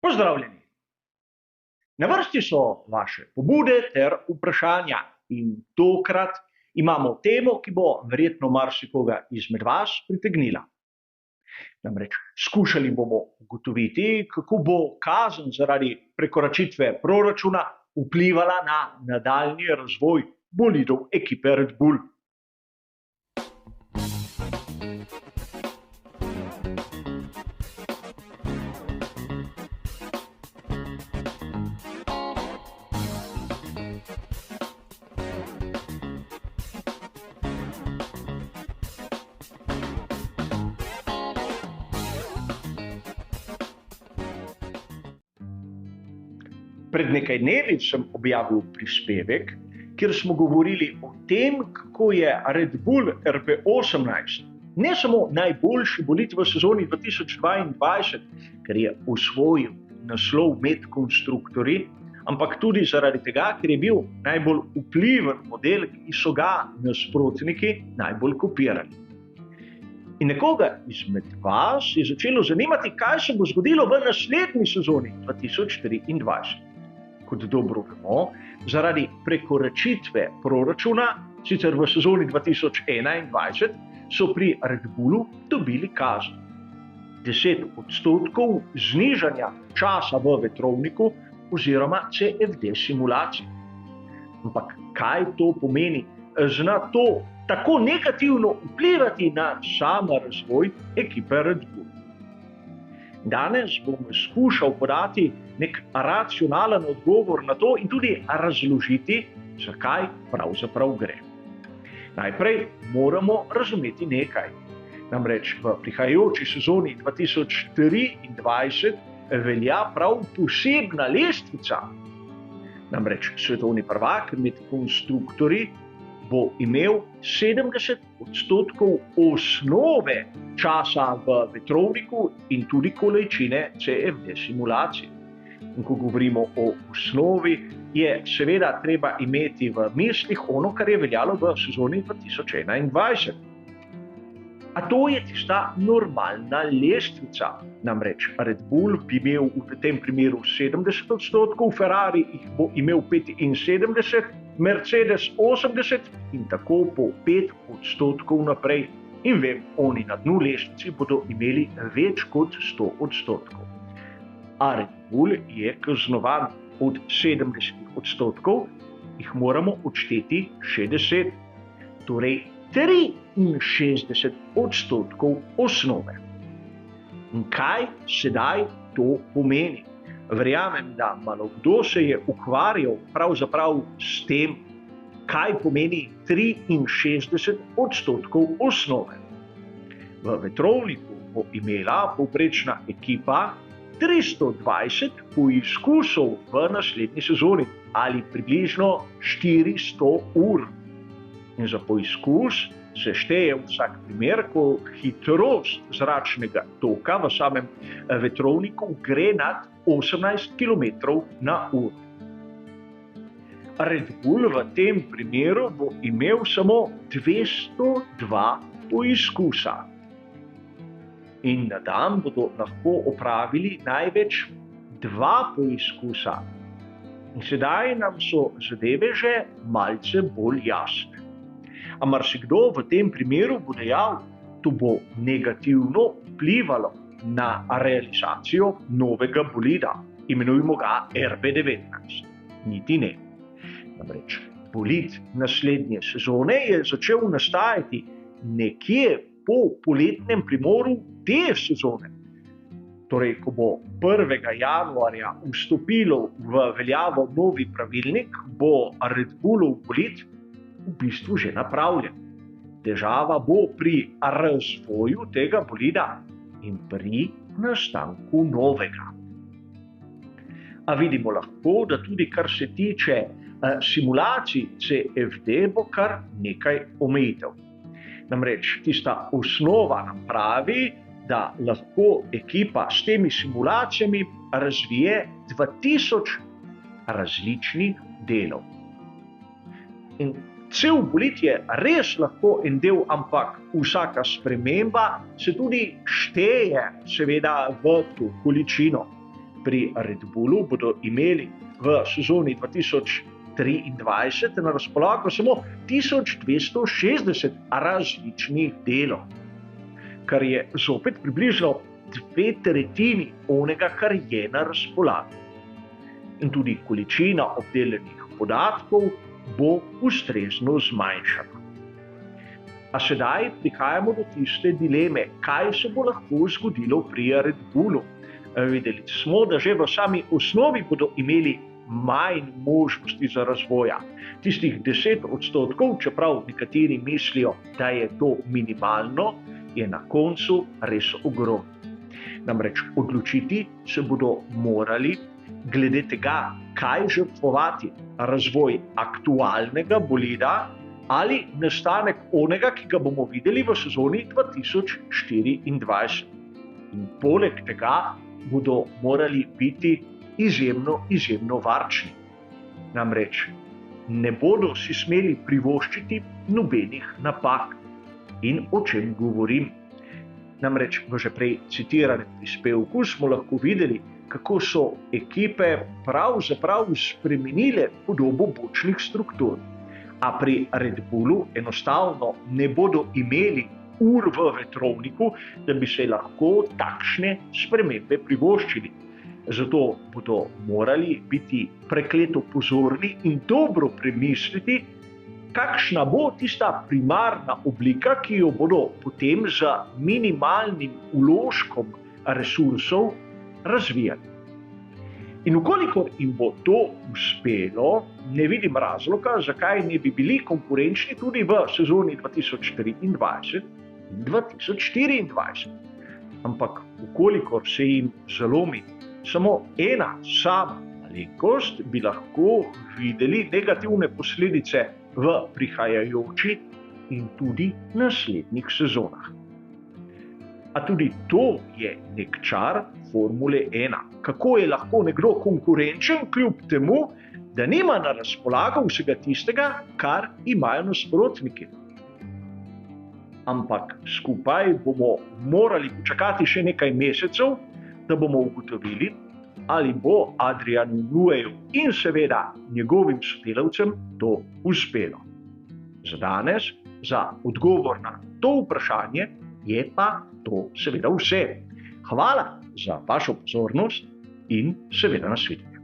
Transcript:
Pozdravljeni! Na vrsti so vaše pobude ter vprašanja in tokrat imamo temo, ki bo verjetno marsikoga izmed vas pritegnila. Namreč skušali bomo ugotoviti, kako bo kazen zaradi prekoračitve proračuna vplivala na nadaljnji razvoj bolidov ekipe Red Bull. Pred nekaj dnevi sem objavil prispevek, kjer smo govorili o tem, kako je Red Bull RB18 ne samo najboljši bolid v sezoni 2022, ker je osvojil naslov med konstruktorji, ampak tudi zaradi tega, ker je bil najbolj vpliven model, ki so ga nasprotniki najbolj kopirali. In nekoga izmed vas je začelo zanimati, kaj se bo zgodilo v naslednji sezoni 2023. Kot dobro vemo, zaradi prekoračitve proračuna, sicer v sezoni 2021, so pri Red Bullu dobili kazen. 10% znižanja časa v vetrovniku oziroma CFD simulaciji. Ampak kaj to pomeni? Zna to tako negativno vplivati na sam razvoj ekipe Red Bull? Danes bom skušal podati nek racionalen odgovor na to in tudi razložiti, zakaj pravzaprav gre. Najprej moramo razumeti nekaj. Namreč v prihajajoči sezoni 2023 velja prav posebna lestvica. Namreč svetovni prvak med konstruktorji bo imel 70% osnove časa v vetrovniku in tudi količine CFD simulacije. In ko govorimo o osnovi, je seveda treba imeti v mislih ono, kar je veljalo v sezoni 2021. A to je tista normalna lestvica. Namreč Red Bull bi imel v tem primeru 70%, Ferrari jih bo imel 75%, Mercedes 80% in tako po 5% naprej. In vem, oni na dnu lestvici bodo imeli več kot 100%. A Red Bull je kaznovan od 70%, jih moramo odšteti 60%, torej 63% osnove. In kaj sedaj to pomeni? Verjamem, da malo kdo se je ukvarjal pravzaprav s tem, kaj pomeni 63% osnove. V vetrovniku bo imela povprečna ekipa 320 poizkusov v naslednji sezoni ali približno 400 ur. In za poizkus se šteje vsak primer, ko hitrost zračnega toka v samem vetrovniku gre nad 18 km/h. Red Bull v tem primeru bo imel samo 202 poizkusa. In na dan bodo lahko opravili največ 2 poizkusa. In sedaj nam so zadeve že malce bolj jasne. A marsikdo v tem primeru bo dejal, to bo negativno vplivalo na realizacijo novega bolida, imenujemo ga RB19. Niti ne. Namreč bolid naslednje sezone je začel nastajati nekje po poletnem premoru te sezone. Torej, ko bo 1. januarja vstopilo v veljavo novi pravilnik, bo Red Bullov bolid v bistvu že napravljen. Težava bo pri razvoju tega bolida in pri nastanku novega. A vidimo lahko, da tudi kar se tiče simulacij CFD bo kar nekaj omejitev. Namreč tista osnova nam pravi, da lahko ekipa s temi simulacijami razvije 2000 različnih delov. In cel bolid je res lahko en del, ampak vsaka sprememba se tudi šteje seveda v to količino. pri Red Bullu bodo imeli v sezoni 2023 na razpolago samo 1260 različnih delov, kar je zopet približno 2/3 onega, kar je na razpolago. In tudi količina obdelanih podatkov bo ustrezno zmanjšana. A sedaj prihajamo do tiste dileme, kaj se bo lahko zgodilo pri Red Bullu. Videli smo, da že v sami osnovi bodo imeli manj možnosti za razvoja. Tistih 10%, čeprav nekateri mislijo, da je to minimalno, je na koncu res ogromno. Namreč odločiti se bodo morali glede tega, kaj žrtvovati, razvoj aktualnega bolida ali nastanek onega, ki ga bomo videli v sezoni 2024. In poleg tega bodo morali biti izjemno varčni. Namreč ne bodo si smeli privoščiti nobenih napak. In o čem govorim? Namreč v že prej citiranem prispevku smo lahko videli, kako so ekipe pravzaprav spremenile podobo bočnih struktur. A pri Red Bullu enostavno ne bodo imeli ur v vetrovniku, da bi se lahko takšne spremembe privoščili. Zato bodo morali biti prekleto pozorni in dobro premisliti, kakšna bo tista primarna oblika, ki jo bodo potem z minimalnim vložkom resursov razvijali. In ukolikor jim bo to uspelo, ne vidim razloga, zakaj ne bi bili konkurenčni tudi v sezoni 2023 in 2024. Ampak ukolikor se jim zalomi samo ena sama malenkost, bi lahko videli negativne posledice v prihajajoči in tudi naslednjih sezonah. A tudi to je nek čar Formule 1. Kako je lahko nekdo konkurenčen, kljub temu, da nima na razpolago vsega tistega, kar imajo nasprotniki. Ampak skupaj bomo morali počakati še nekaj mesecev, da bomo ugotovili, ali bo Adrianu Neweyju in seveda njegovim sodelavcem to uspelo. Za danes, za odgovor na to vprašanje, je pa to seveda vse. Hvala za vašo pozornost in seveda nasvidenje.